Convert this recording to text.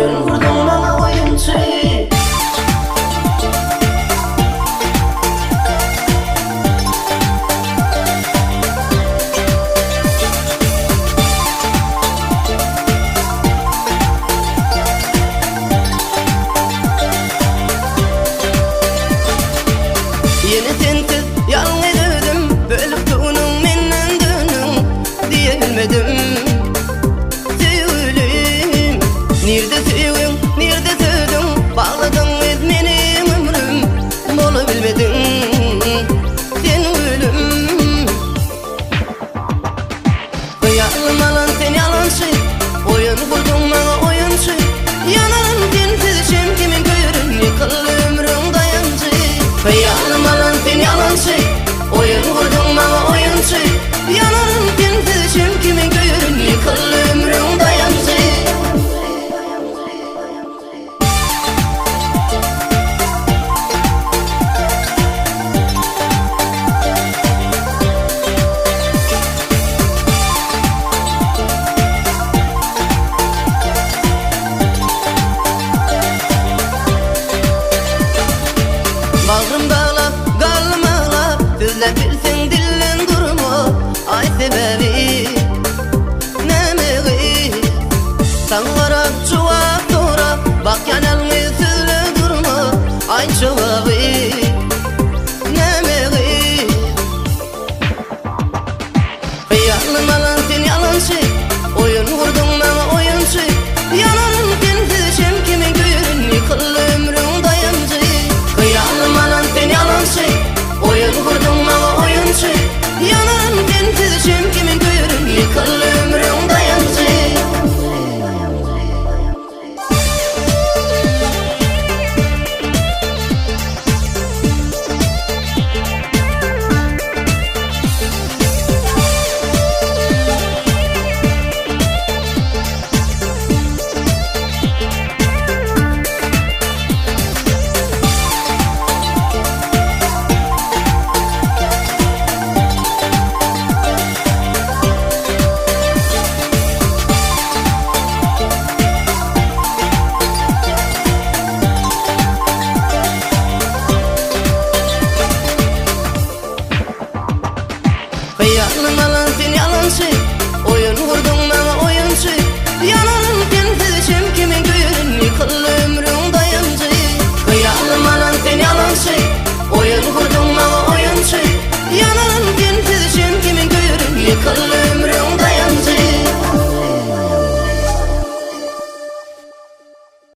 oyun kurdun bana oyuncu. Yeni tensiz yalan ededim, bölüp tuğunun menden dönün diyebilmedim. Sevgilim, nerede sevgin, nerede sevdin, bağladın et benim ömrüm, bulabilmedin sen ölüm. Kıyalım alan sen yalancı, oyun kurdun bana oyuncu. Yanarım sensiz şem kimin görün, yıkıl ömrüm dayancı. Kıyalım alan sen yalancı, oyun kurdun bana oyuncu. Yanarım sensiz şem kimin görün, yıkıl ömrüm dayancı. Bağrım dağlap, galım ağlap, sözle bilsen dilin durma. Ay sebebi nemeği, sana varap çuvap sorap, bak yanalını söyle durma. Ay çuvabı nemeği. Kıyalım alan sen yalancı, oyun kurdun bana oyuncu. Yanarım sensiz şem kimin görün, yıkıl ömrüm dayancı. Kıyalım alan sen yalancı, oyun kurdun bana oyuncu. Yanarım sensiz şem kimin görün, yıkıl ömrüm dayancı. Kıyalım alan sen yalancı, oyun kurdun bana oyuncu. Yanarım sensiz şem kimin görün, yıkıl ömrüm dayancı. Kıyalım alan sen yalancı, oyun kurdun bana oyuncu. Yanarım sensiz şem kimin görün, yıkıl